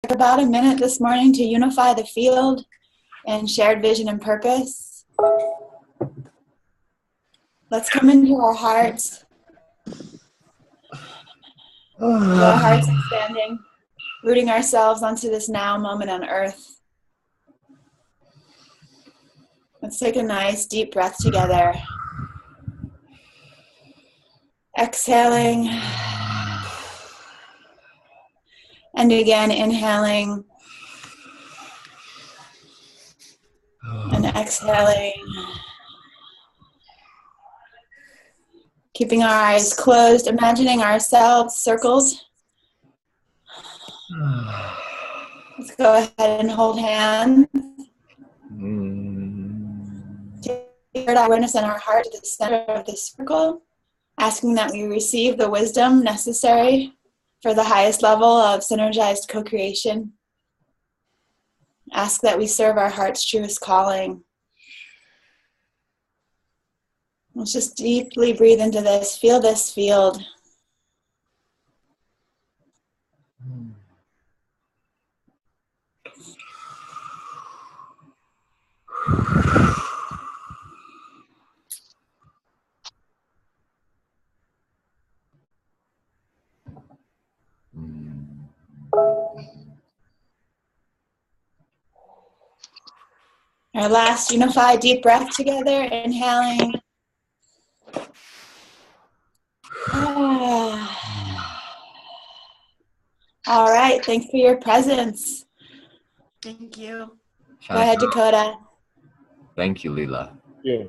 About a minute this morning to unify the field and shared vision and purpose. Let's come into our hearts. Our hearts expanding, rooting ourselves onto this now moment on earth. Let's take a nice deep breath together. Exhaling. And again, inhaling. And exhaling. Keeping our eyes closed, imagining ourselves circled. Let's go ahead and hold hands. Take our awareness and our heart to the center of the circle, asking that we receive the wisdom necessary for the highest level of synergized co-creation. Ask that we serve our heart's truest calling. Let's just deeply breathe into this. Feel this field. Our last unified deep breath together, inhaling. All right, thanks for your presence. Thank you. Go ahead, Dakota. Thank you, Leela. Yeah.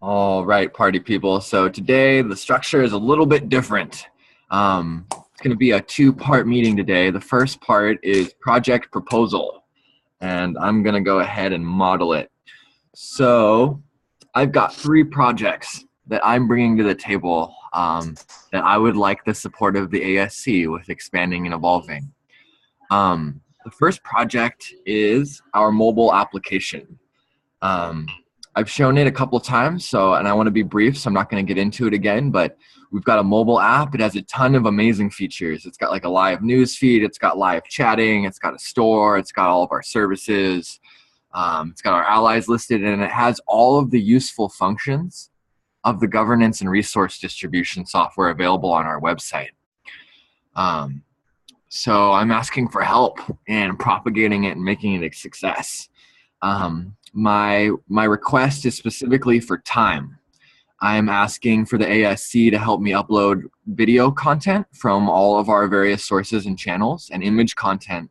All right, party people. So today the structure is a little bit different. It's going to be a two-part meeting today. The first part is project proposal, and I'm going to go ahead and model it. So I've got 3 projects that I'm bringing to the table that I would like the support of the ASC with expanding and evolving. The first project is our mobile application. I've shown it a couple of times, and I want to be brief, so I'm not going to get into it again, but we've got a mobile app. It has a ton of amazing features. It's got like a live news feed. It's got live chatting. It's got a store. It's got all of our services. It's got our allies listed, and it has all of the useful functions of the governance and resource distribution software available on our website. So I'm asking for help in propagating it and making it a success. My request is specifically for time. I'm asking for the ASC to help me upload video content from all of our various sources and channels and image content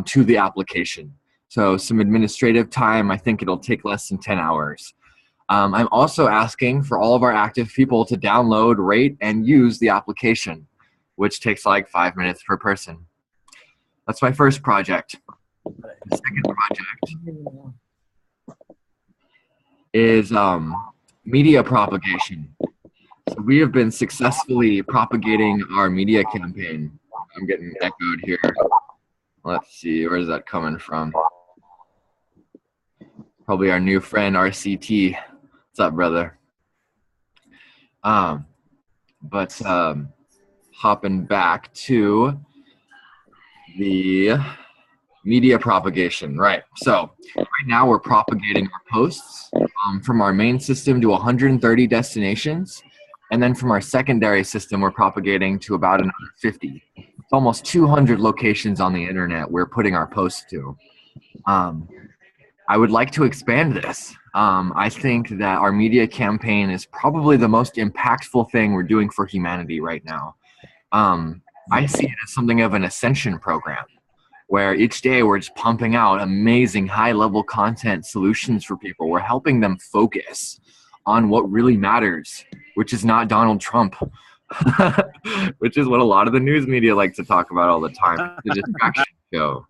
to the application. So some administrative time. I think it'll take less than 10 hours. I'm also asking for all of our active people to download, rate, and use the application, which takes like 5 minutes per person. That's my first project. The second project is media propagation. So we have been successfully propagating our media campaign. I'm getting echoed here. Let's see, where's that coming from? Probably our new friend, RCT. What's up, brother? Hopping back to the media propagation, right? So right now we're propagating our posts from our main system to 130 destinations, and then from our secondary system we're propagating to about another 50. It's almost 200 locations on the internet we're putting our posts to. I would like to expand this. I think that our media campaign is probably the most impactful thing we're doing for humanity right now. I see it as something of an ascension program, where each day we're just pumping out amazing high-level content solutions for people. We're helping them focus on what really matters, which is not Donald Trump, which is what a lot of the news media like to talk about all the time. It's a distraction show.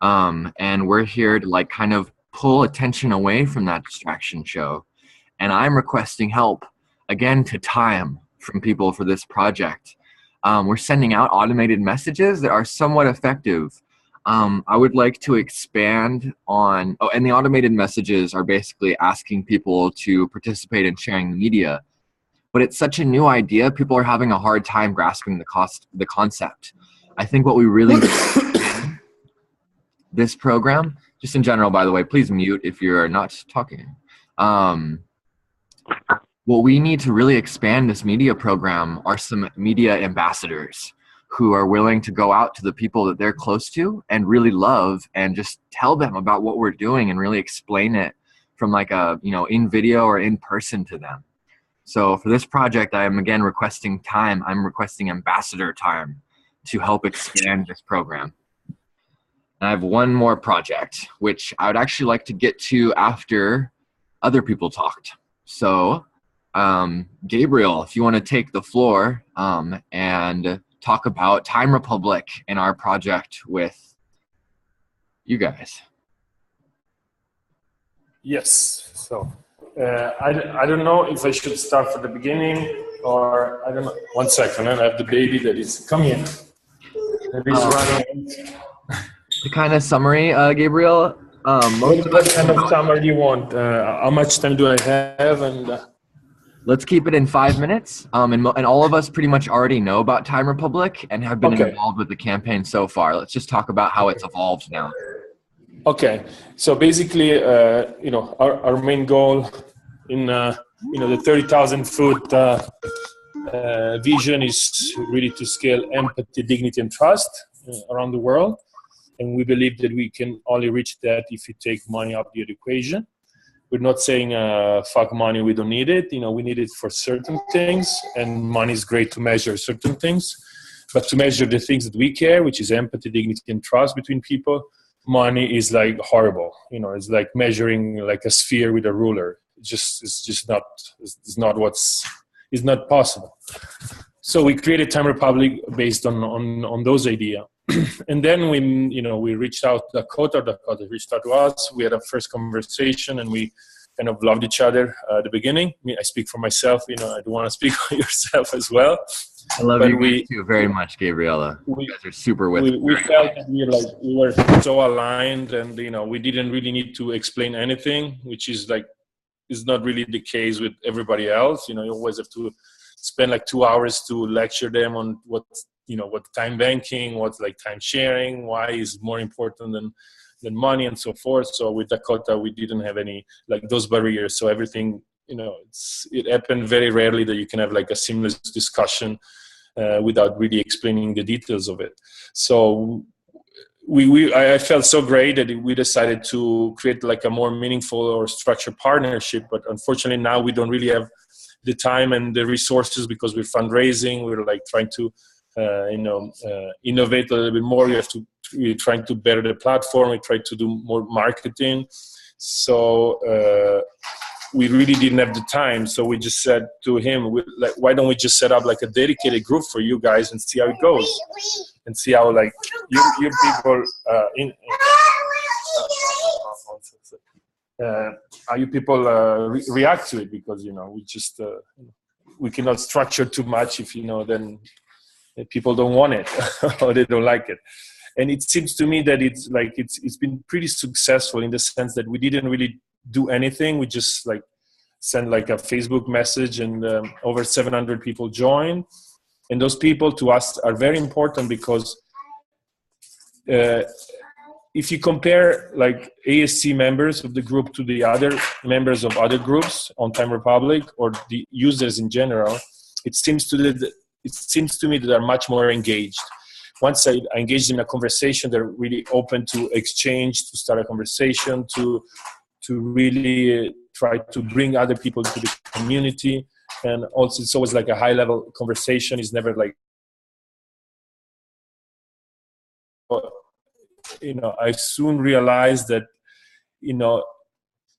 And we're here to like kind of pull attention away from that distraction show. And I'm requesting help, again, to time from people for this project. We're sending out automated messages that are somewhat effective. I would like to expand on, and the automated messages are basically asking people to participate in sharing the media. But it's such a new idea, people are having a hard time grasping the concept. I think what we really need this program, just in general, by the way, please mute if you're not talking. What we need to really expand this media program are some media ambassadors who are willing to go out to the people that they're close to and really love and just tell them about what we're doing and really explain it from like a, in video or in person to them. So for this project, I am again requesting time. I'm requesting ambassador time to help expand this program. And I have one more project, which I would actually like to get to after other people talked. So Gabriel, if you want to take the floor and talk about Time Republic and our project with you guys. Yes. So I don't know if I should start from the beginning or I don't know. 1 second. I have the baby that is come here. That is running. The kind of summary, Gabriel. What kind of summary do you want? How much time do I have? And let's keep it in 5 minutes. And all of us pretty much already know about Time Republic and have been involved with the campaign so far. Let's just talk about how it's evolved now. Okay. So basically, our main goal in the 30,000 foot vision is really to scale empathy, dignity, and trust around the world. And we believe that we can only reach that if we take money out of the equation. We're not saying fuck money, we don't need it. We need it for certain things, and money is great to measure certain things. But to measure the things that we care, which is empathy, dignity, and trust between people, money is like horrible. It's like measuring like a sphere with a ruler. It's not possible. So we created Time Republic based on those ideas. And then we reached out to Dakota reached out to us. We had a first conversation and we kind of loved each other at the beginning. I speak for myself, I do want to speak for yourself as well. I love you guys too very much, Gabriella. You guys are super with me. We felt that we were so aligned and, we didn't really need to explain anything, which is not really the case with everybody else. You always have to spend like 2 hours to lecture them on what time banking, what's like time sharing, why is more important than money and so forth. So with Dakota, we didn't have any like those barriers. So everything, it happened very rarely that you can have like a seamless discussion without really explaining the details of it. So I felt so great that we decided to create like a more meaningful or structured partnership. But unfortunately now we don't really have the time and the resources because we're fundraising. We're like trying to innovate a little bit more. We're trying to better the platform. We try to do more marketing. So we really didn't have the time. So we just said to him, why don't we just set up like a dedicated group for you guys and see how it goes, and see how like you people how you people react to it, because we cannot structure too much if then people don't want it or they don't like it. And it seems to me that it's been pretty successful in the sense that we didn't really do anything. We just like sent like a Facebook message and over 700 people joined. And those people to us are very important because if you compare like ASC members of the group to the other members of other groups on Time Republic or the users in general, it seems to me that they're much more engaged. Once I engage in a conversation, they're really open to exchange, to start a conversation, to really try to bring other people to the community. And also it's always like a high level conversation. It's never like, I soon realized that,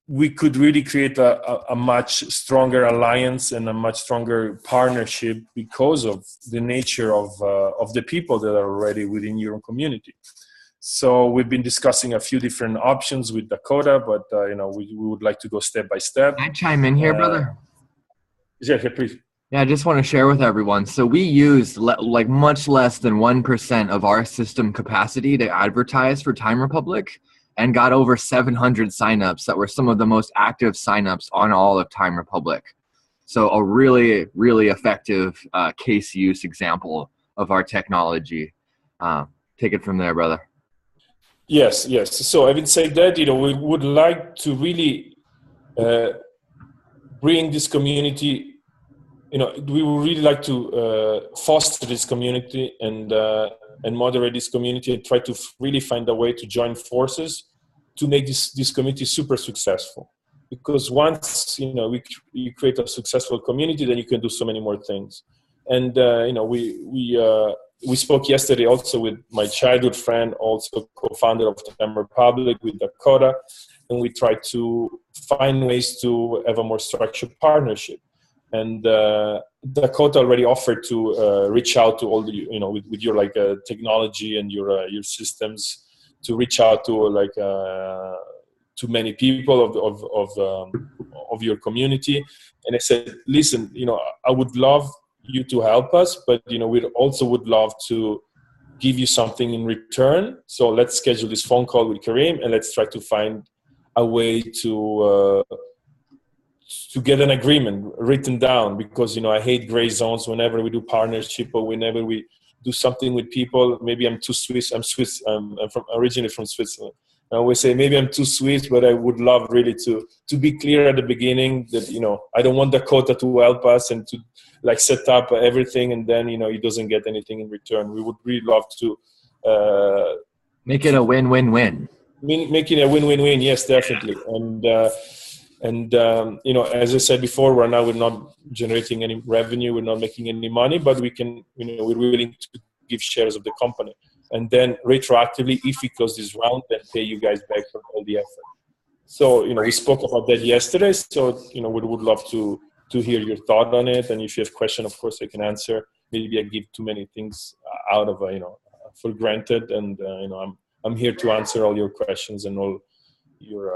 we could really create a much stronger alliance and a much stronger partnership because of the nature of the people that are already within your community. So we've been discussing a few different options with Dakota, but we would like to go step by step. Can I chime in here, brother? Yeah, please. Yeah, I just want to share with everyone. So we used like much less than 1% of our system capacity to advertise for Time Republic, and got over 700 signups that were some of the most active signups on all of Time Republic. So a really, really effective case use example of our technology. Take it from there, brother. Yes. So having said that, we would like to really bring this community. We would really like to foster this community and moderate this community and try to really find a way to join forces to make this community super successful. Because once you create a successful community, then you can do so many more things. And we spoke yesterday also with my childhood friend, also co-founder of Time Republic, with Dakota, and we tried to find ways to have a more structured partnership. And Dakota already offered to reach out to all the with your technology and your systems, to reach out to to many people of your community. And I said, listen, I would love you to help us, but we also would love to give you something in return. So let's schedule this phone call with Kareem, and let's try to find a way to get an agreement written down, because I hate gray zones whenever we do partnership or whenever we do something with people. Maybe I'm too Swiss. I'm Swiss. I'm originally from Switzerland. I always say maybe I'm too Swiss, but I would love really to be clear at the beginning that I don't want Dakota to help us and to set up everything, and then he doesn't get anything in return. We would really love to make it a win-win-win. Make it a win-win-win. Yes, definitely. And as I said before, we're not generating any revenue. We're not making any money, but we can. We're willing to give shares of the company, and then retroactively, if we close this round, then pay you guys back for all the effort. So we spoke about that yesterday. So we would love to hear your thought on it, and if you have questions, of course I can answer. Maybe I give too many things out of for granted, and I'm here to answer all your questions and all your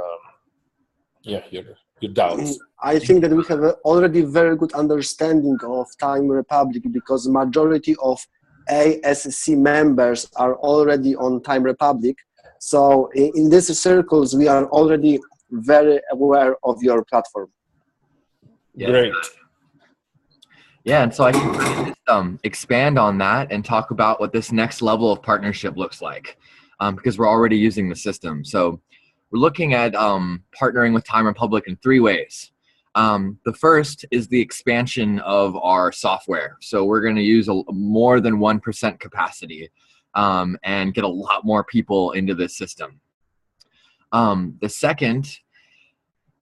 doubts. I think that we have already very good understanding of Time Republic, because majority of ASC members are already on Time Republic. So in these circles, we are already very aware of your platform. Yeah. Great. Yeah, and so I can really just, expand on that and talk about what this next level of partnership looks like, because we're already using the system. So we're looking at partnering with Time Republic in 3 ways. The first is the expansion of our software. So we're going to use more than 1% capacity and get a lot more people into this system. The second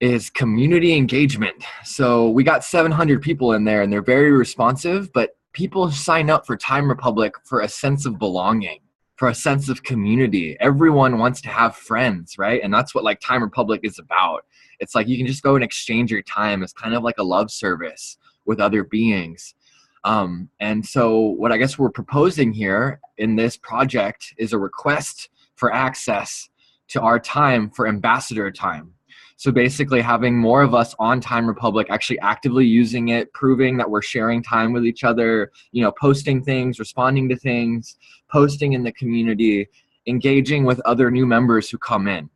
is community engagement. So we got 700 people in there, and they're very responsive, but people sign up for Time Republic for a sense of belonging, for a sense of community. Everyone wants to have friends, right? And that's what Time Republic is about. It's you can just go and exchange your time. It's kind of like a love service with other beings. And so what I guess we're proposing here in this project is a request for access to our time for ambassador time. So basically having more of us on Time Republic, actually actively using it, proving that we're sharing time with each other, posting things, responding to things, posting in the community, engaging with other new members who come in.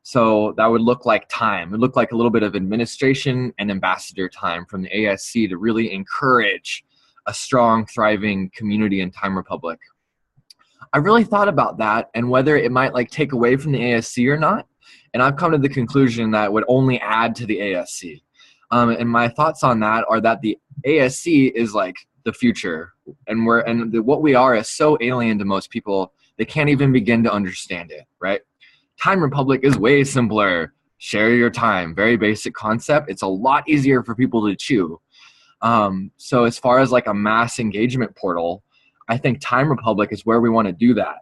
So that would look like time. It would look like a little bit of administration and ambassador time from the ASC to really encourage a strong, thriving community in Time Republic. I really thought about that and whether it might take away from the ASC or not. And I've come to the conclusion that it would only add to the ASC. And my thoughts on that are that the ASC is the future, and what we are is so alien to most people, they can't even begin to understand it, right? Time Republic is way simpler. Share your time, very basic concept. It's a lot easier for people to chew. So as far as a mass engagement portal, I think Time Republic is where we want to do that.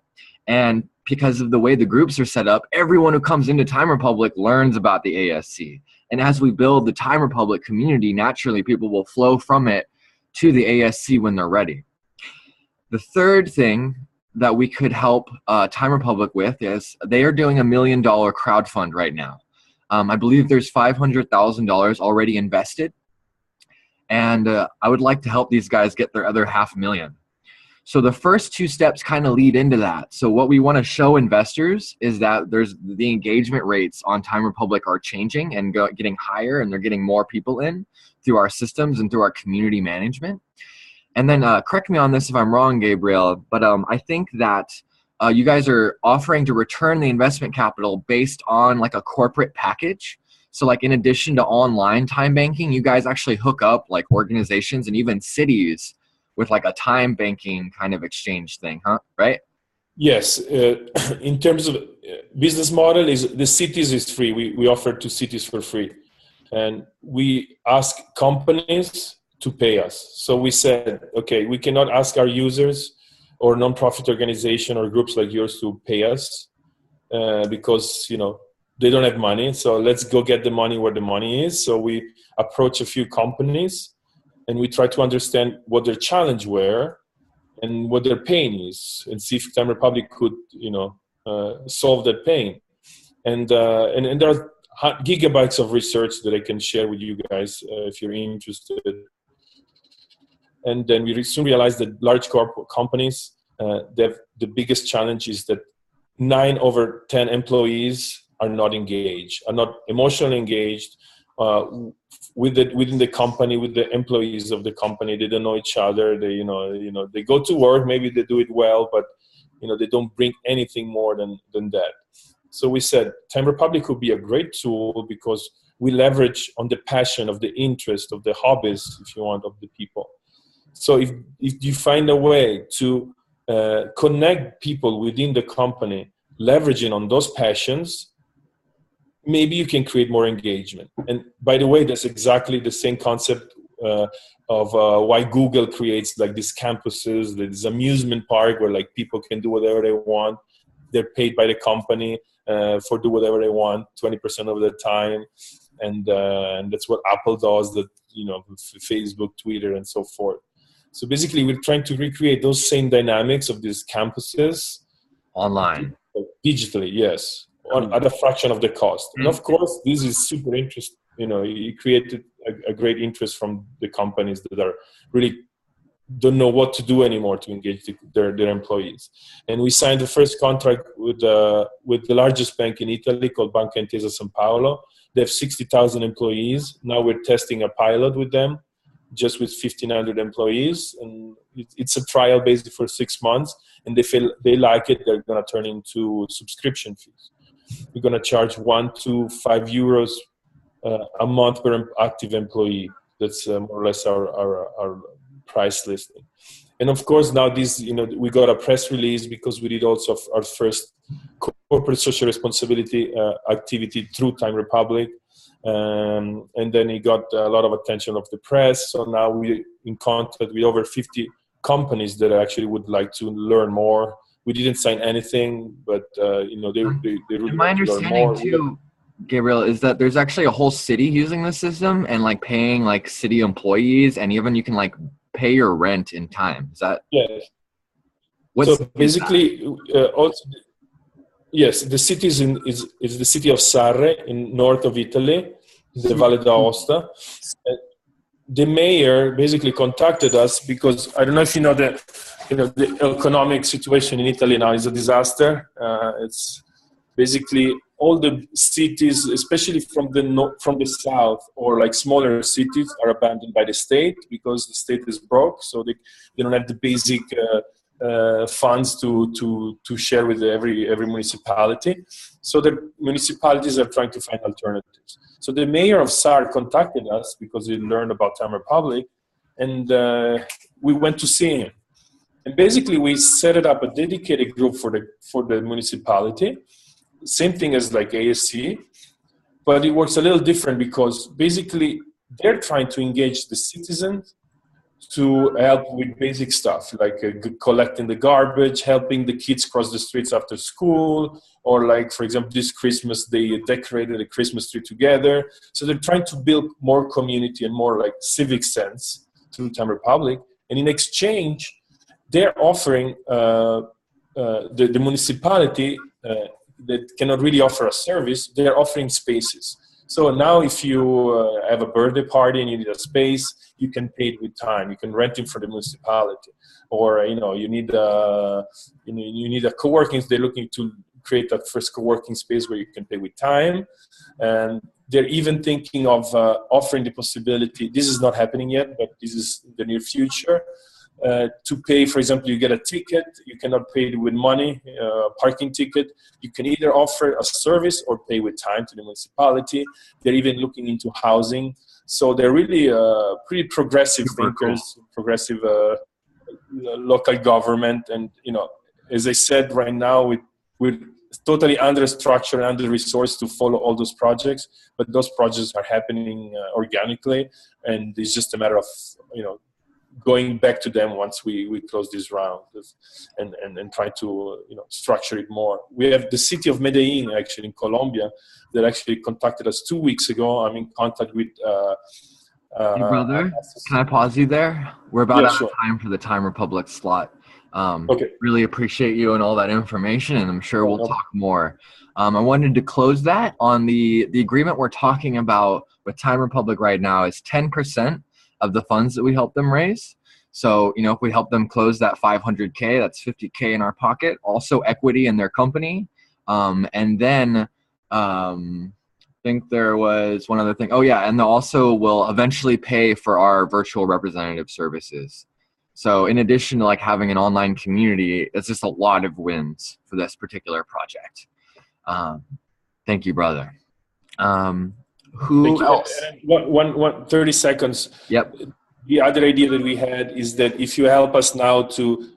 And because of the way the groups are set up, everyone who comes into Time Republic learns about the ASC. And as we build the Time Republic community, naturally people will flow from it to the ASC when they're ready. The third thing that we could help Time Republic with is they are doing $1 million crowdfund right now. I believe there's $500,000 already invested. And I would like to help these guys get their other $500,000. So the first 2 steps kind of lead into that. So what we want to show investors is that there's the engagement rates on Time Republic are changing and getting higher, and they're getting more people in through our systems and through our community management. And then correct me on this if I'm wrong, Gabriel, but I think that you guys are offering to return the investment capital based on like a corporate package. So like in addition to online time banking, you guys actually hook up like organizations and even cities with like a time banking kind of exchange thing, huh? Right? Yes. In terms of business model, is the cities is free. We offer to cities for free. And we ask companies to pay us. So we said, okay, we cannot ask our users or nonprofit organization or groups like yours to pay us because, you know, they don't have money. So let's go get the money where the money is. So we approach a few companies and we try to understand what their challenge were and what their pain is, and see if Time Republic could, you know, solve that pain. And there are gigabytes of research that I can share with you guys if you're interested. And then we soon realized that large corporate companies, the biggest challenge is that 9 over 10 employees are not engaged, are not emotionally engaged within the company, with the employees of the company. They don't know each other. They, you know, they go to work, maybe they do it well, but you know, they don't bring anything more than that. So we said Time Republic could be a great tool because we leverage on the passion, of the interest, of the hobbies, if you want, of the people. So if you find a way to connect people within the company, leveraging on those passions, maybe you can create more engagement. And by the way, that's exactly the same concept of why Google creates like these campuses, this amusement park where like people can do whatever they want. They're paid by the company for do whatever they want 20% of the time. And that's what Apple does, that, you know, Facebook, Twitter, and so forth. So basically, we're trying to recreate those same dynamics of these campuses Online. digitally, yes, at a fraction of the cost. And of course, this is super interesting. You know, it created a great interest from the companies that are really don't know what to do anymore to engage their employees. And we signed the first contract with the largest bank in Italy called Banca Intesa San Paolo. They have 60,000 employees. Now we're testing a pilot with them, just with 1,500 employees. And it's a trial basically for 6 months. And they feel they like it, they're going to turn into subscription fees. We're going to charge 1 to 5 euros a month per active employee. That's more or less our price listing. And of course, now this, you know, we got a press release because we did also our first corporate social responsibility activity through Time Republic. And then it got a lot of attention of the press. So now we're in contact with over 50 companies that actually would like to learn more. We didn't sign anything, but you know, they really My want to learn understanding more. too, Gabriel, is that there's actually a whole city using the system and like paying like city employees, and even you can like pay your rent in time. Is that? Yes. What's So basically, also, yes, the city is the city of Sarre in north of Italy, the Valle d'Aosta. The mayor basically contacted us because I don't know if you know the economic situation in Italy now is a disaster. It's basically all the cities, especially from the south or like smaller cities, are abandoned by the state because the state is broke. So they don't have the basic funds to share with every municipality. So the municipalities are trying to find alternatives. So the mayor of SAR contacted us because he learned about Time Republic, and we went to see him. And basically, we set up a dedicated group for the municipality. Same thing as like ASC, but it works a little different because basically they're trying to engage the citizens to help with basic stuff like collecting the garbage, helping the kids cross the streets after school, or like, for example, this Christmas, they decorated a Christmas tree together. So they're trying to build more community and more like civic sense through Time Republic. And in exchange, they're offering the municipality that cannot really offer a service, they're offering spaces. So now if you have a birthday party and you need a space, you can pay it with time. You can rent it from the municipality. Or, you need a co-working, they're looking to create that first co-working space where you can pay with time. And they're even thinking of offering the possibility, this is not happening yet, but this is the near future, to pay. For example, you get a ticket, you cannot pay it with money, parking ticket. You can either offer a service or pay with time to the municipality. They're even looking into housing. So they're really pretty progressive thinkers, progressive local government. And, as I said, right now we're totally under structured, under resourced to follow all those projects, but those projects are happening organically, and it's just a matter of going back to them once we close this round and try to structure it more. We have the city of Medellin actually in Colombia that actually contacted us 2 weeks ago. I'm in contact with hey brother, can I pause you there? We're about out of time for the Time Republic slot. Okay. Really appreciate you and all that information, and I'm sure we'll talk more. I wanted to close that on the agreement we're talking about with Time Republic right now is 10% of the funds that we help them raise. So, if we help them close that 500K, that's 50K in our pocket, also equity in their company. And then I think there was one other thing. Oh yeah, and they also will eventually pay for our virtual representative services. So in addition to having an online community, it's just a lot of wins for this particular project. Thank you, brother. Who else? 30 seconds. Yep. The other idea that we had is that if you help us now to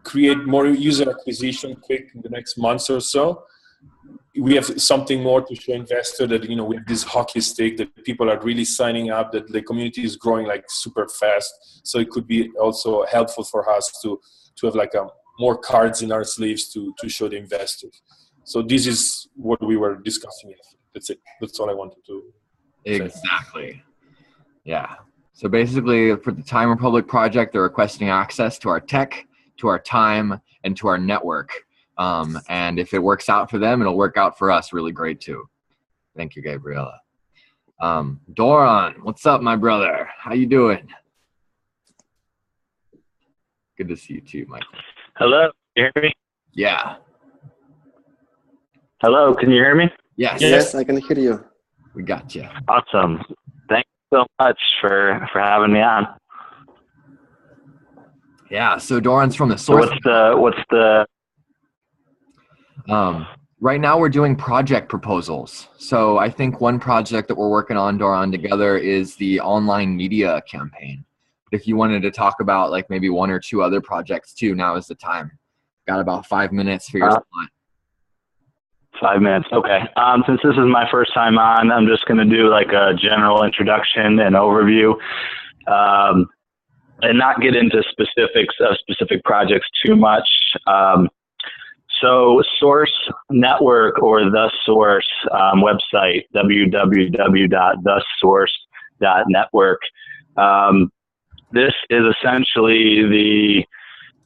create more user acquisition quick in the next months or so, we have something more to show investors that, we have this hockey stick that people are really signing up, that the community is growing super fast. So it could be also helpful for us to have more cards in our sleeves to show the investors. So this is what we were discussing yesterday. That's it. That's all I wanted to say. Exactly. Yeah. So basically for the Time Republic project, they're requesting access to our tech, to our time, and to our network. And if it works out for them, it'll work out for us really great too. Thank you, Gabriella. Doran, what's up, my brother? How you doing? Good to see you too, Michael. Hello, can you hear me? Yeah. Hello, can you hear me? Yes. Yes, I can hear you. We got you. Awesome. Thanks so much for having me on. Yeah. So Doran's from the source. What's the right now we're doing project proposals. So I think one project that we're working on, Doran, together is the online media campaign. But if you wanted to talk about maybe one or two other projects too, now is the time. Got about 5 minutes for your slot. 5 minutes. Okay. Since this is my first time on, I'm just going to do a general introduction and overview, and not get into specifics of specific projects too much. So Source Network, or The Source website, www.thesource.network. This is essentially the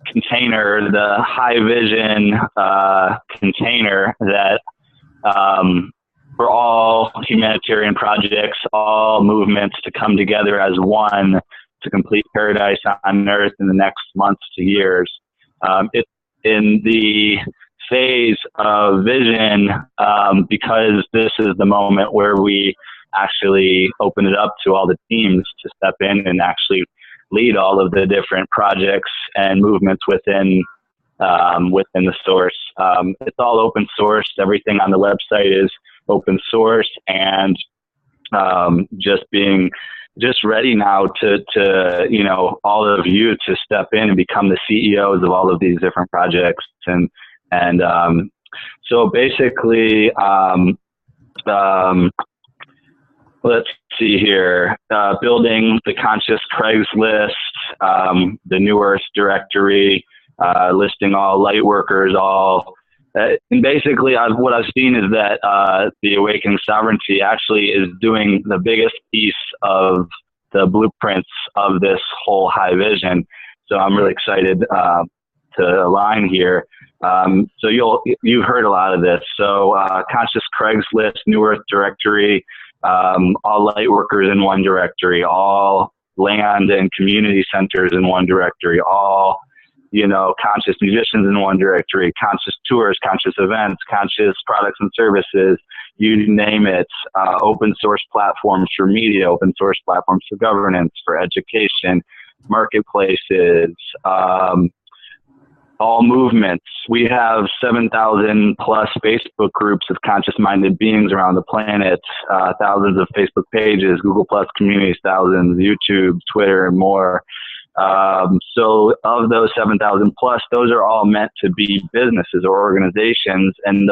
container, the high vision container that for all humanitarian projects, all movements to come together as one to complete paradise on earth in the next months to years. It's in the phase of vision because this is the moment where we actually open it up to all the teams to step in and actually lead all of the different projects and movements within the source. It's all open source. Everything on the website is open source, and just ready now to all of you to step in and become the CEOs of all of these different projects. And so basically, let's see here, building the conscious Craigslist, the New Earth directory, listing all light workers, and basically what I've seen is that the Awaken Sovereignty actually is doing the biggest piece of the blueprints of this whole high vision. So I'm really excited to align here. So you've heard a lot of this. So conscious Craigslist, New Earth directory, all light workers in one directory, all land and community centers in one directory, all conscious musicians in one directory, conscious tours, conscious events, conscious products and services, you name it, open source platforms for media, open source platforms for governance, for education, marketplaces, all movements. We have 7,000 plus Facebook groups of conscious-minded beings around the planet, thousands of Facebook pages, Google Plus communities, thousands, YouTube, Twitter, and more. So of those 7,000 plus, those are all meant to be businesses or organizations, and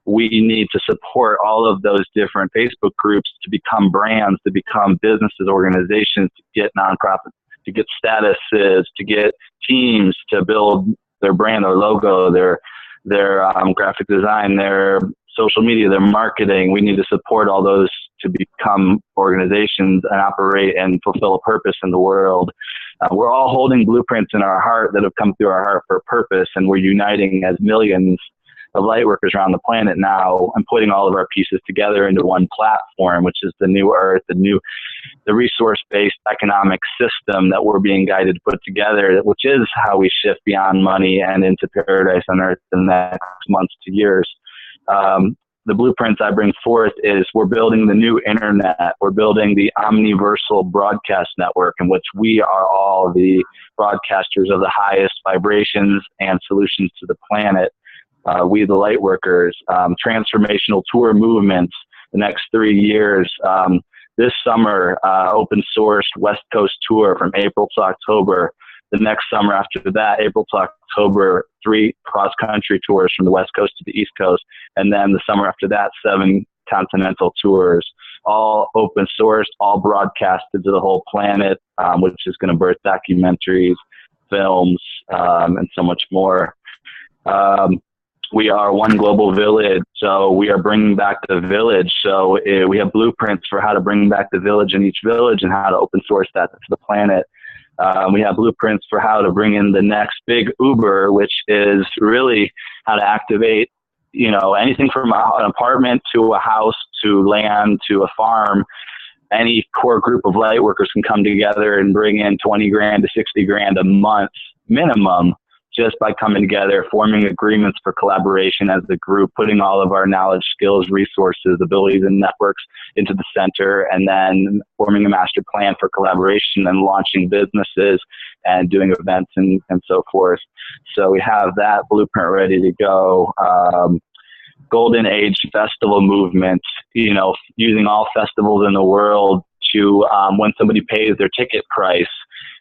we need to support all of those different Facebook groups to become brands, to become businesses, organizations, to get nonprofits, to get statuses, to get teams, to build their brand, their logo, their graphic design, their social media, their marketing. We need to support all those to become organizations and operate and fulfill a purpose in the world. We're all holding blueprints in our heart that have come through our heart for a purpose, and we're uniting as millions of light workers around the planet now and putting all of our pieces together into one platform, which is the new earth, the resource-based economic system that we're being guided to put together, which is how we shift beyond money and into paradise on earth in the next months to years. The blueprints I bring forth is we're building the new internet. We're building the omniversal broadcast network in which we are all the broadcasters of the highest vibrations and solutions to the planet. We, the light workers, transformational tour movements the next 3 years. This summer, open sourced West Coast tour from April to October. The next summer after that, April to October, 3 cross-country tours from the West Coast to the East Coast. And then the summer after that, 7 continental tours, all open sourced, all broadcasted to the whole planet, which is going to birth documentaries, films, and so much more. We are one global village, so we are bringing back the village. So we have blueprints for how to bring back the village in each village and how to open source that to the planet. We have blueprints for how to bring in the next big Uber, which is really how to activate, anything from an apartment to a house to land to a farm. Any core group of light workers can come together and bring in 20 grand to 60 grand a month minimum, just by coming together, forming agreements for collaboration as a group, putting all of our knowledge, skills, resources, abilities, and networks into the center, and then forming a master plan for collaboration and launching businesses and doing events and so forth. So we have that blueprint ready to go. Golden Age festival movement, using all festivals in the world to, when somebody pays their ticket price,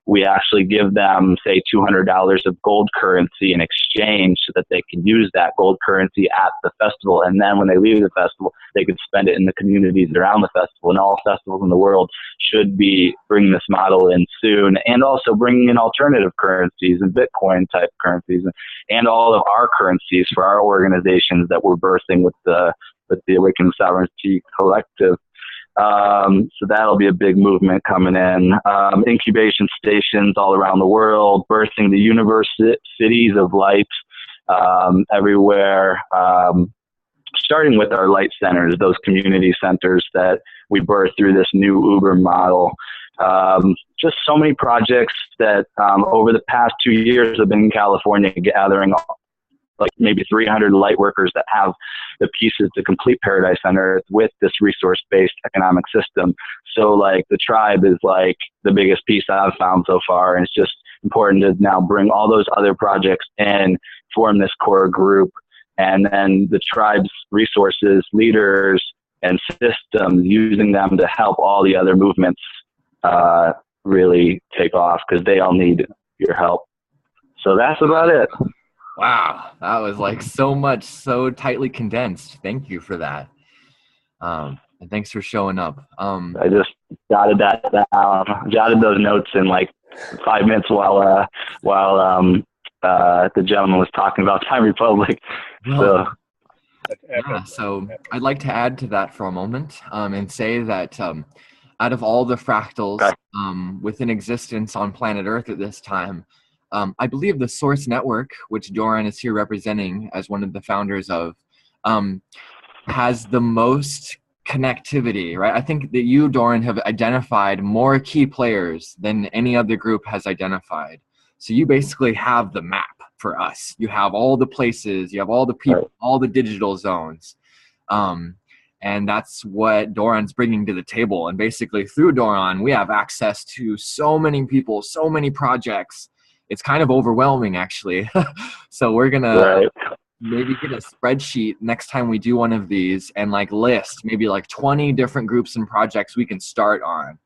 we actually give them, say, $200 of gold currency in exchange so that they can use that gold currency at the festival. And then when they leave the festival, they can spend it in the communities around the festival. And all festivals in the world should be bringing this model in soon, and also bringing in alternative currencies and Bitcoin type currencies and all of our currencies for our organizations that we're birthing with the Awaken Sovereignty Collective. So that'll be a big movement coming in. Incubation stations all around the world, birthing the universities of light everywhere, starting with our light centers, those community centers that we birth through this new Uber model. Just so many projects that over the past 2 years have been in California, gathering like maybe 300 light workers that have the pieces to complete Paradise on Earth with this resource-based economic system. So like the tribe is like the biggest piece I've found so far. And it's just important to now bring all those other projects and form this core group. And then the tribe's resources, leaders, and systems, using them to help all the other movements really take off, because they all need your help. So that's about it. Wow, that was like so much, so tightly condensed. Thank you for that. And thanks for showing up. I just jotted that down, jotted those notes in like 5 minutes while the gentleman was talking about Time Republic. Well, so I'd like to add to that for a moment and say that out of all the fractals within existence on planet Earth at this time, I believe the Source Network, which Doran is here representing as one of the founders of, has the most connectivity, right? I think that you, Doran, have identified more key players than any other group has identified. So you basically have the map for us. You have all the places, you have all the people, all the digital zones. And that's what Doran's bringing to the table. And basically through Doran, we have access to so many people, so many projects. It's kind of overwhelming, actually. So we're going to maybe get a spreadsheet next time we do one of these and like list maybe like 20 different groups and projects we can start on.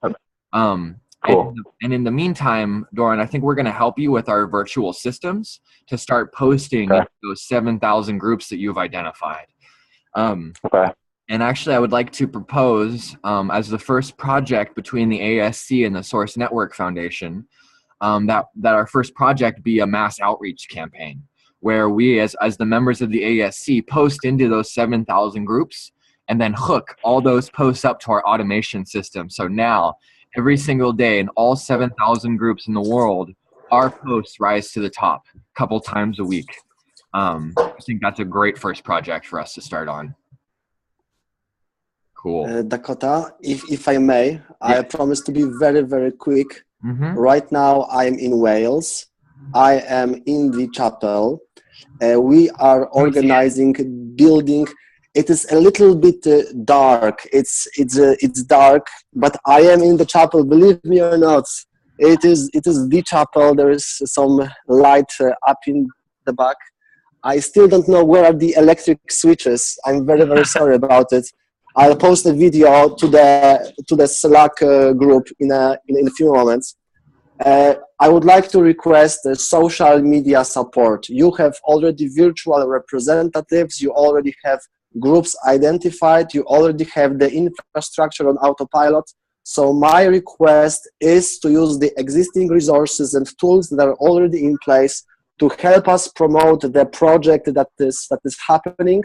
Cool. And in the meantime, Doran, I think we're going to help you with our virtual systems to start posting those 7,000 groups that you've identified. And actually, I would like to propose as the first project between the ASC and the Source Network Foundation, that our first project be a mass outreach campaign where we, as the members of the ASC, post into those 7,000 groups and then hook all those posts up to our automation system. So now, every single day in all 7,000 groups in the world, our posts rise to the top a couple times a week. I think that's a great first project for us to start on. Cool. Dakota, if I may, I promise to be very, very quick. Right now, I'm in Wales. I am in the chapel. We are organizing, building. It is a little bit dark. It's dark, but I am in the chapel. Believe me or not, it is the chapel. There is some light up in the back. I still don't know where are the electric switches. I'm very, very sorry about it. I'll post a video to the Slack group in a few moments. I would like to request social media support. You have already virtual representatives. You already have groups identified. You already have the infrastructure on autopilot. So my request is to use the existing resources and tools that are already in place to help us promote the project that is happening.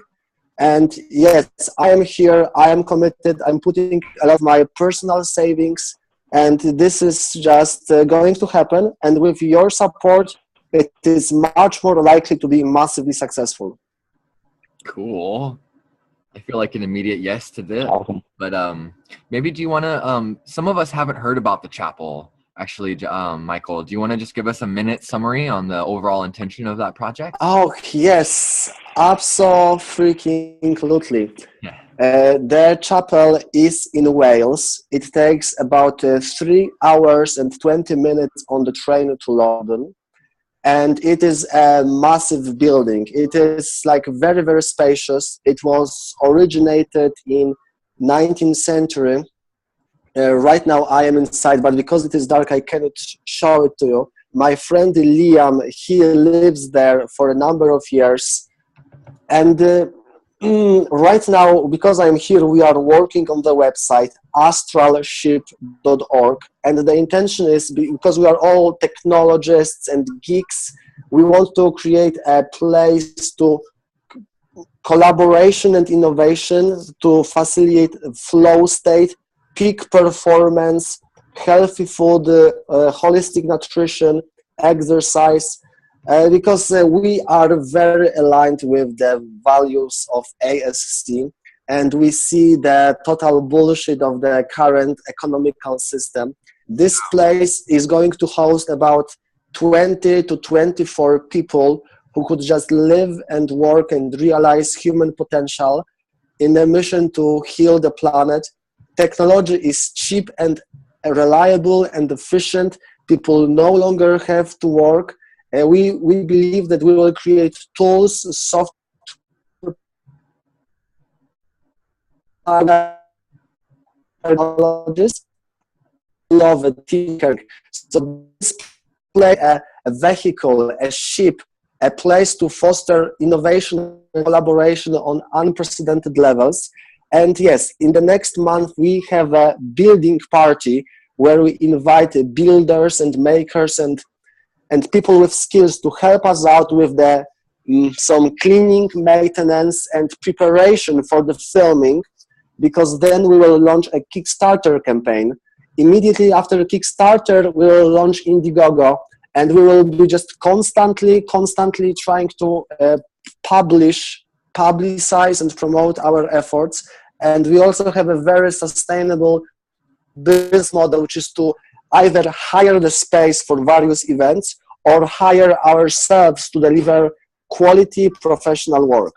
And yes, I am here. I am committed. I'm putting a lot of my personal savings. And this is just going to happen. And with your support, it is much more likely to be massively successful. Cool. I feel like an immediate yes to this. Awesome. But maybe do you want to, some of us haven't heard about the chapel. Actually, Michael, do you want to just give us a minute summary on the overall intention of that project? Oh, yes. Absolutely. Yeah. The chapel is in Wales. It takes about 3 hours and 20 minutes on the train to London. And it is a massive building. It is like very, very spacious. It was originated in 19th century. Right now I am inside, but because it is dark, I cannot show it to you. My friend Liam, he lives there for a number of years. And right now, because I'm here, we are working on the website, astralship.org. And the intention is, because we are all technologists and geeks, we want to create a place to collaboration and innovation to facilitate flow state, peak performance, healthy food, holistic nutrition, exercise, because we are very aligned with the values of ASC, and we see the total bullshit of the current economical system. This place is going to host about 20 to 24 people who could just live and work and realize human potential in a mission to heal the planet. Technology is cheap and reliable and efficient. People no longer have to work. We believe that we will create tools, software, technologies, love a thinker. So this play a vehicle, a ship, a place to foster innovation and collaboration on unprecedented levels. And yes, in the next month, we have a building party where we invite builders and makers and people with skills to help us out with the some cleaning, maintenance, and preparation for the filming, because then we will launch a Kickstarter campaign. Immediately after Kickstarter, we will launch Indiegogo, and we will be just constantly trying to publicize and promote our efforts. And we also have a very sustainable business model, which is to either hire the space for various events or hire ourselves to deliver quality professional work.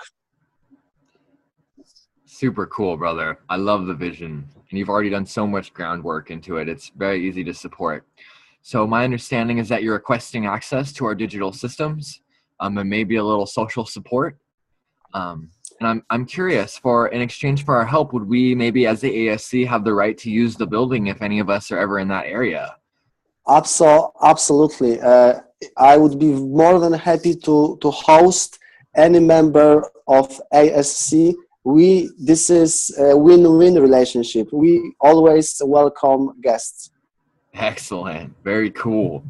Super cool, brother. I love the vision. And you've already done so much groundwork into it. It's very easy to support. So my understanding is that you're requesting access to our digital systems, and maybe a little social support. And I'm curious, in exchange for our help, would we maybe as the ASC have the right to use the building if any of us are ever in that area? Absolutely. I would be more than happy to host any member of ASC. This is a win-win relationship. We always welcome guests. Excellent. Very cool.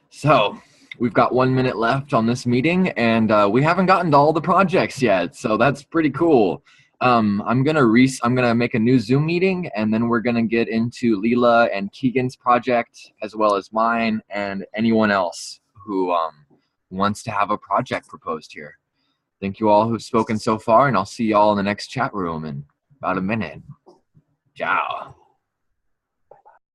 So we've got 1 minute left on this meeting, and we haven't gotten to all the projects yet. So that's pretty cool. I'm gonna make a new Zoom meeting, and then we're gonna get into Leela and Keegan's project, as well as mine and anyone else who wants to have a project proposed here. Thank you all who've spoken so far, and I'll see you all in the next chat room in about a minute. Ciao.